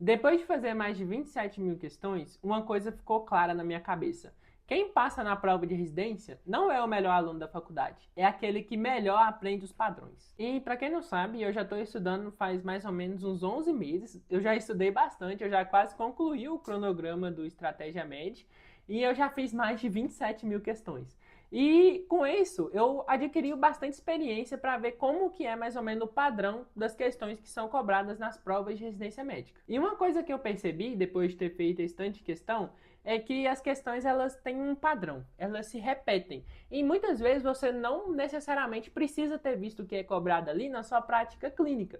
Depois de fazer mais de 27 mil questões, uma coisa ficou clara na minha cabeça. Quem passa na prova de residência não é o melhor aluno da faculdade, é aquele que melhor aprende os padrões. E para quem não sabe, eu já estou estudando faz mais ou menos uns 11 meses, eu já estudei bastante, eu já quase concluí o cronograma do Estratégia Med e eu já fiz mais de 27 mil questões. E com isso, eu adquiri bastante experiência para ver como que é mais ou menos o padrão das questões que são cobradas nas provas de residência médica. E uma coisa que eu percebi, depois de ter feito esse tanto de questão, é que as questões elas têm um padrão, elas se repetem. E muitas vezes você não necessariamente precisa ter visto o que é cobrado ali na sua prática clínica.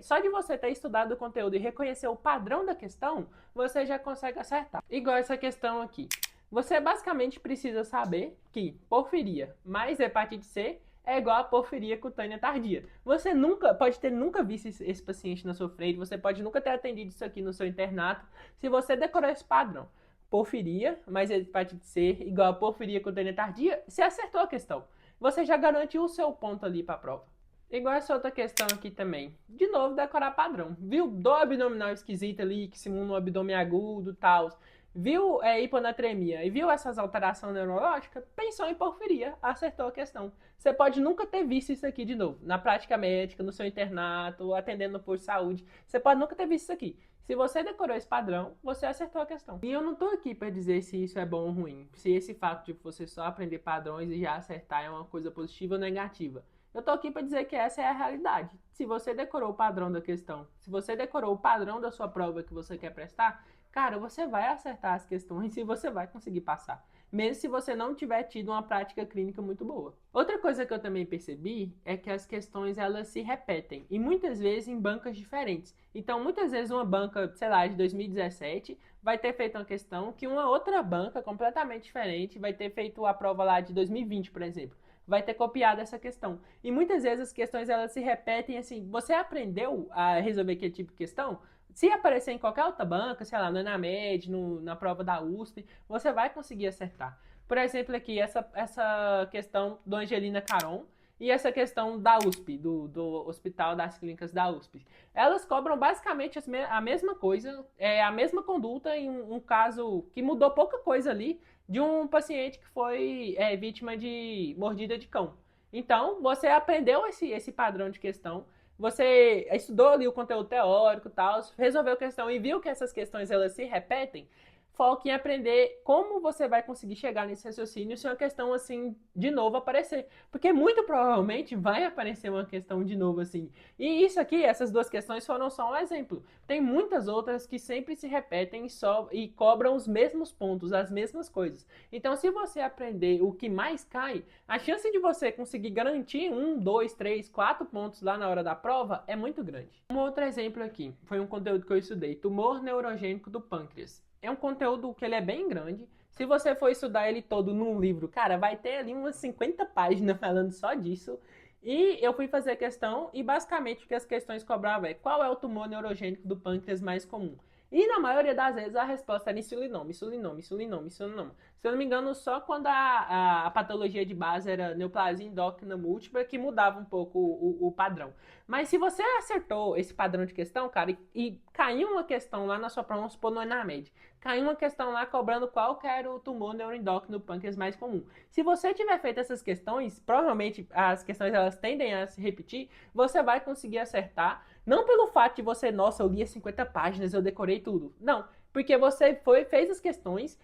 Só de você ter estudado o conteúdo e reconhecer o padrão da questão, você já consegue acertar. Igual essa questão aqui. Você basicamente precisa saber que porfiria mais hepatite C é igual a porfiria cutânea tardia. Você pode ter nunca visto esse paciente na sua frente, você pode nunca ter atendido isso aqui no seu internato. Se você decorou esse padrão, porfiria mais hepatite C igual a porfiria cutânea tardia, você acertou a questão. Você já garantiu o seu ponto ali para a prova. Igual essa outra questão aqui também. De novo, decorar padrão. Viu? Dor abdominal esquisita ali, que simula um abdômen agudo e tal. Viu hiponatremia e viu essas alterações neurológicas, pensou em porfiria, acertou a questão. Você pode nunca ter visto isso aqui de novo, na prática médica, no seu internato, atendendo no posto de saúde. Você pode nunca ter visto isso aqui. Se você decorou esse padrão, você acertou a questão. E eu não estou aqui para dizer se isso é bom ou ruim, se esse fato de você só aprender padrões e já acertar é uma coisa positiva ou negativa. Eu tô aqui para dizer que essa é a realidade. Se você decorou o padrão da questão, se você decorou o padrão da sua prova que você quer prestar, cara, você vai acertar as questões e você vai conseguir passar, mesmo se você não tiver tido uma prática clínica muito boa. Outra coisa que eu também percebi é que as questões elas se repetem e muitas vezes em bancas diferentes. Então, muitas vezes uma banca, sei lá, de 2017 vai ter feito uma questão que uma outra banca completamente diferente vai ter feito a prova lá de 2020, por exemplo, vai ter copiado essa questão. E muitas vezes as questões elas se repetem assim. Você aprendeu a resolver aquele tipo de questão? Se aparecer em qualquer outra banca, sei lá, no Enamed, na prova da USP, você vai conseguir acertar. Por exemplo, aqui, essa questão do Angelina Caron e essa questão da USP, do Hospital das Clínicas da USP. Elas cobram basicamente a mesma coisa, a mesma conduta em um caso que mudou pouca coisa ali, de um paciente que foi vítima de mordida de cão. Então, você aprendeu esse padrão de questão, você estudou ali o conteúdo teórico e tal, resolveu a questão e viu que essas questões elas se repetem, foque em aprender como você vai conseguir chegar nesse raciocínio se uma questão assim de novo aparecer. Porque muito provavelmente vai aparecer uma questão de novo assim. E isso aqui, essas duas questões foram só um exemplo. Tem muitas outras que sempre se repetem e cobram os mesmos pontos, as mesmas coisas. Então, se você aprender o que mais cai, a chance de você conseguir garantir 1, 2, 3, 4 pontos lá na hora da prova é muito grande. Um outro exemplo aqui foi um conteúdo que eu estudei, tumor neurogênico do pâncreas. É um conteúdo que ele é bem grande. Se você for estudar ele todo num livro, cara, vai ter ali umas 50 páginas falando só disso. E eu fui fazer a questão e basicamente o que as questões cobravam é qual é o tumor neurogênico do pâncreas mais comum. E na maioria das vezes a resposta era insulinoma, insulinoma, insulinoma, insulinoma. Se eu não me engano, só quando a patologia de base era neoplasia endócrina múltipla que mudava um pouco o padrão. Mas se você acertou esse padrão de questão, cara, e caiu uma questão lá na sua prova, vamos supor no Enamed, caiu uma questão lá cobrando qual que era o tumor neuroendócrino do pâncreas mais comum. Se você tiver feito essas questões, provavelmente as questões elas tendem a se repetir, você vai conseguir acertar, não pelo fato de você, nossa, eu li as 50 páginas, eu decorei tudo. Não, porque você fez as questões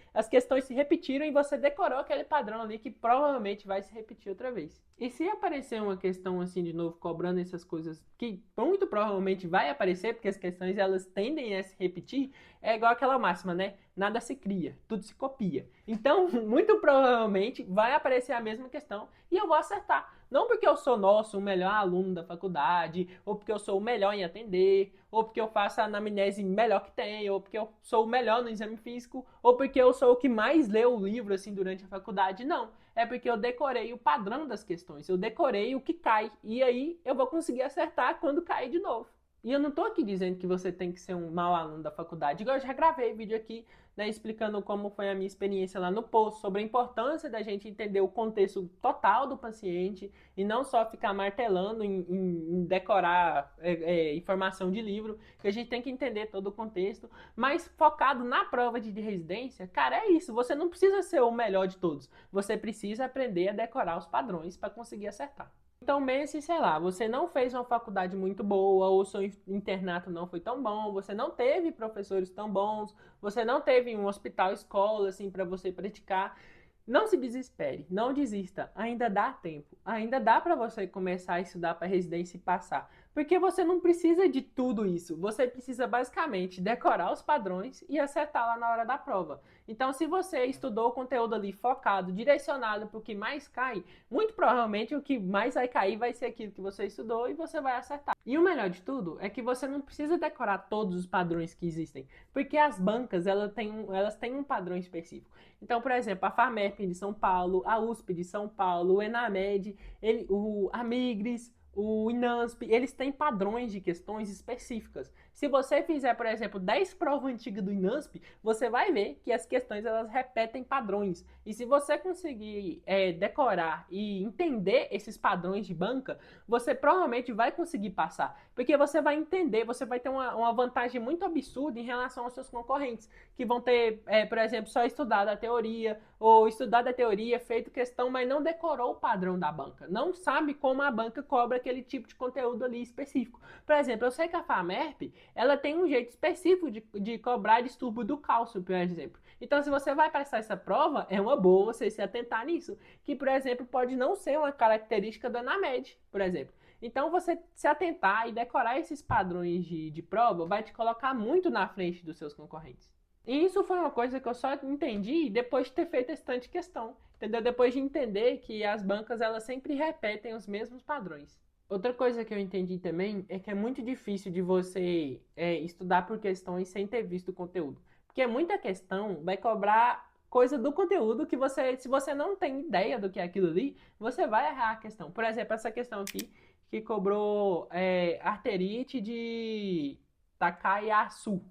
se repetiram e você decorou aquele padrão ali que provavelmente vai se repetir outra vez. E se aparecer uma questão assim de novo cobrando essas coisas que muito provavelmente vai aparecer, porque as questões elas tendem a se repetir, é igual aquela máxima, né? Nada se cria, tudo se copia. Então, muito provavelmente vai aparecer a mesma questão e eu vou acertar. Não porque eu sou o melhor aluno da faculdade, ou porque eu sou o melhor em atender, ou porque eu faço a anamnese melhor que tem, ou porque eu sou o melhor no exame físico, ou porque eu sou o que mais leu o livro assim durante a faculdade. Não, é porque eu decorei o padrão das questões, eu decorei o que cai, e aí eu vou conseguir acertar quando cair de novo. E eu não tô aqui dizendo que você tem que ser um mau aluno da faculdade. Igual eu já gravei vídeo aqui, né, explicando como foi a minha experiência lá no posto, sobre a importância da gente entender o contexto total do paciente e não só ficar martelando em decorar informação de livro, que a gente tem que entender todo o contexto, mas focado na prova de residência, cara, é isso. Você não precisa ser o melhor de todos. Você precisa aprender a decorar os padrões para conseguir acertar. Então, bem assim, sei lá, você não fez uma faculdade muito boa, ou seu internato não foi tão bom, você não teve professores tão bons, você não teve um hospital escola, assim, para você praticar. Não se desespere, não desista, ainda dá tempo, ainda dá para você começar a estudar para residência e passar. Porque você não precisa de tudo isso, você precisa basicamente decorar os padrões e acertar lá na hora da prova. Então, se você estudou o conteúdo ali focado, direcionado para o que mais cai, muito provavelmente o que mais vai cair vai ser aquilo que você estudou e você vai acertar. E o melhor de tudo é que você não precisa decorar todos os padrões que existem, porque as bancas elas têm um padrão específico. Então, por exemplo, a FAMERP de São Paulo, a USP de São Paulo, o ENAMED, a Migris, o INASP, eles têm padrões de questões específicas. Se você fizer, por exemplo, 10 provas antigas do INASP, você vai ver que as questões elas repetem padrões. E se você conseguir decorar e entender esses padrões de banca, você provavelmente vai conseguir passar. Porque você vai entender, você vai ter uma vantagem muito absurda em relação aos seus concorrentes, que vão ter, por exemplo, só estudado a teoria, ou estudado a teoria, feito questão, mas não decorou o padrão da banca. Não sabe como a banca cobra aquele tipo de conteúdo ali específico. Por exemplo, eu sei que a FAMERP, ela tem um jeito específico de cobrar distúrbio do cálcio, por exemplo. Então, se você vai passar essa prova, é uma boa você se atentar nisso, que, por exemplo, pode não ser uma característica da ENAMED, por exemplo. Então, você se atentar e decorar esses padrões de prova vai te colocar muito na frente dos seus concorrentes. E isso foi uma coisa que eu só entendi depois de ter feito esse tanto de questão, entendeu? Depois de entender que as bancas elas sempre repetem os mesmos padrões. Outra coisa que eu entendi também é que é muito difícil de você estudar por questões sem ter visto o conteúdo. Porque muita questão vai cobrar coisa do conteúdo que você, se você não tem ideia do que é aquilo ali, você vai errar a questão. Por exemplo, essa questão aqui que cobrou arterite de Takayasu.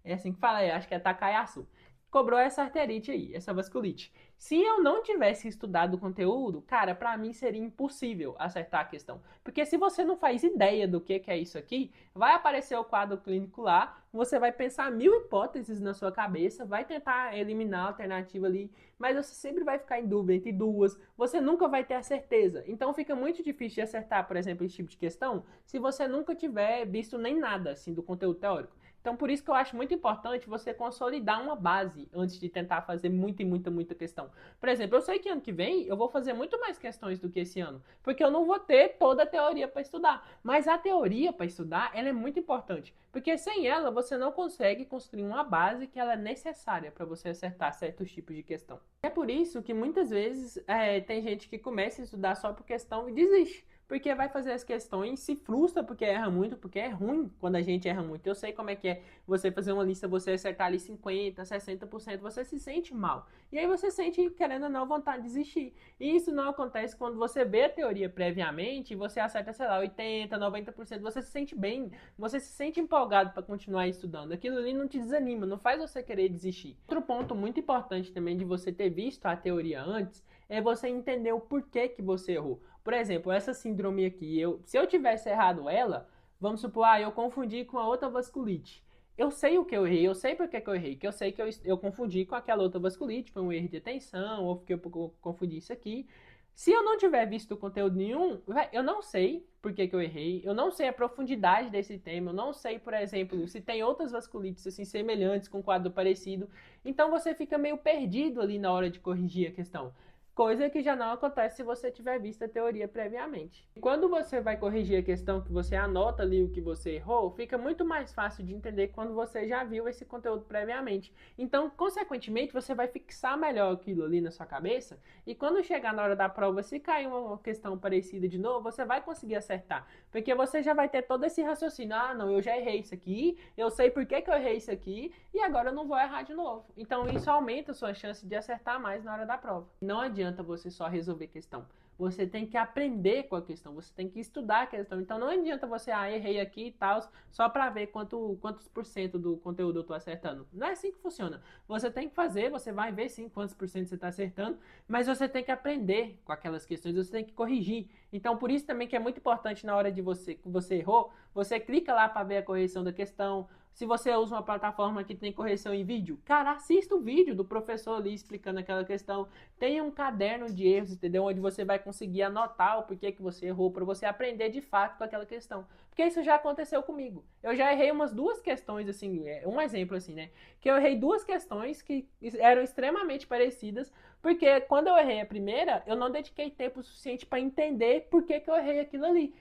É assim que fala, acho que é Takayasu. Cobrou essa arterite aí, essa vasculite. Se eu não tivesse estudado o conteúdo, cara, pra mim seria impossível acertar a questão. Porque se você não faz ideia do que é isso aqui, vai aparecer o quadro clínico lá, você vai pensar mil hipóteses na sua cabeça, vai tentar eliminar a alternativa ali, mas você sempre vai ficar em dúvida entre duas, você nunca vai ter a certeza. Então fica muito difícil de acertar, por exemplo, esse tipo de questão, se você nunca tiver visto nem nada assim do conteúdo teórico. Então, por isso que eu acho muito importante você consolidar uma base antes de tentar fazer muita questão. Por exemplo, eu sei que ano que vem eu vou fazer muito mais questões do que esse ano, porque eu não vou ter toda a teoria para estudar. Mas a teoria para estudar, ela é muito importante, porque sem ela você não consegue construir uma base que ela é necessária para você acertar certos tipos de questão. É por isso que muitas vezes tem gente que começa a estudar só por questão e desiste. Porque vai fazer as questões, se frustra porque erra muito, porque é ruim quando a gente erra muito. Eu sei como é que é você fazer uma lista, você acertar ali 50%, 60%, você se sente mal. E aí você sente, querendo ou não, vontade de desistir. E isso não acontece quando você vê a teoria previamente e você acerta, sei lá, 80%, 90%, você se sente bem, você se sente empolgado para continuar estudando. Aquilo ali não te desanima, não faz você querer desistir. Outro ponto muito importante também de você ter visto a teoria antes é você entender o porquê que você errou. Por exemplo, essa síndrome aqui, se eu tivesse errado ela, vamos supor, eu confundi com a outra vasculite. Eu sei o que eu errei, eu sei por que eu errei, que eu sei que eu confundi com aquela outra vasculite, foi um erro de atenção, ou que eu confundi isso aqui. Se eu não tiver visto conteúdo nenhum, eu não sei por que eu errei, eu não sei a profundidade desse tema, eu não sei, por exemplo, se tem outras vasculites assim semelhantes com quadro parecido. Então você fica meio perdido ali na hora de corrigir a questão. Coisa que já não acontece se você tiver visto a teoria previamente. E quando você vai corrigir a questão, que você anota ali o que você errou, fica muito mais fácil de entender quando você já viu esse conteúdo previamente. Então, consequentemente, você vai fixar melhor aquilo ali na sua cabeça e quando chegar na hora da prova, se cair uma questão parecida de novo, você vai conseguir acertar. Porque você já vai ter todo esse raciocínio, não, eu já errei isso aqui, eu sei por que eu errei isso aqui e agora eu não vou errar de novo. Então, isso aumenta a sua chance de acertar mais na hora da prova. Não adianta você só resolver questão. Você tem que aprender com a questão, você tem que estudar a questão. Então não adianta você, errei aqui e tal, só para ver quantos por cento do conteúdo eu tô acertando. Não é assim que funciona. Você tem que fazer, você vai ver sim quantos por cento você está acertando, mas você tem que aprender com aquelas questões, você tem que corrigir. Então por isso também que é muito importante na hora de você errou, você clica lá para ver a correção da questão. Se você usa uma plataforma que tem correção em vídeo, cara, assista o vídeo do professor ali explicando aquela questão. Tenha um caderno de erros, entendeu? Onde você vai conseguir anotar o porquê que você errou, para você aprender de fato com aquela questão. Porque isso já aconteceu comigo. Eu já errei umas duas questões, assim, um exemplo assim, né? Que eu errei duas questões que eram extremamente parecidas, porque quando eu errei a primeira, eu não dediquei tempo suficiente para entender por que eu errei aquilo ali.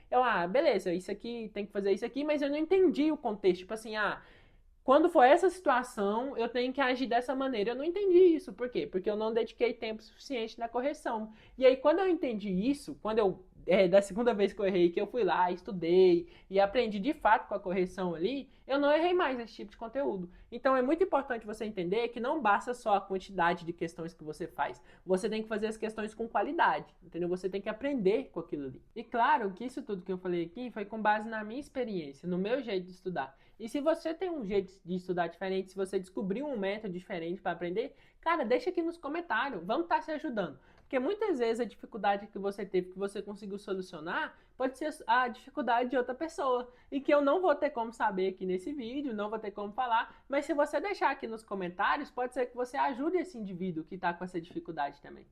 Beleza, isso aqui tem que fazer isso aqui, mas eu não entendi o contexto. Tipo assim, quando for essa situação, eu tenho que agir dessa maneira. Eu não entendi isso. Por quê? Porque eu não dediquei tempo suficiente na correção. E aí, quando eu entendi isso, da segunda vez que eu errei, que eu fui lá, estudei e aprendi de fato com a correção ali, eu não errei mais esse tipo de conteúdo. Então é muito importante você entender que não basta só a quantidade de questões que você faz. Você tem que fazer as questões com qualidade, entendeu? Você tem que aprender com aquilo ali. E claro que isso tudo que eu falei aqui foi com base na minha experiência, no meu jeito de estudar. E se você tem um jeito de estudar diferente, se você descobriu um método diferente para aprender, cara, deixa aqui nos comentários. Vamos estar se ajudando. Porque muitas vezes a dificuldade que você teve, que você conseguiu solucionar, pode ser a dificuldade de outra pessoa. E que eu não vou ter como saber aqui nesse vídeo, não vou ter como falar. Mas se você deixar aqui nos comentários, pode ser que você ajude esse indivíduo que está com essa dificuldade também.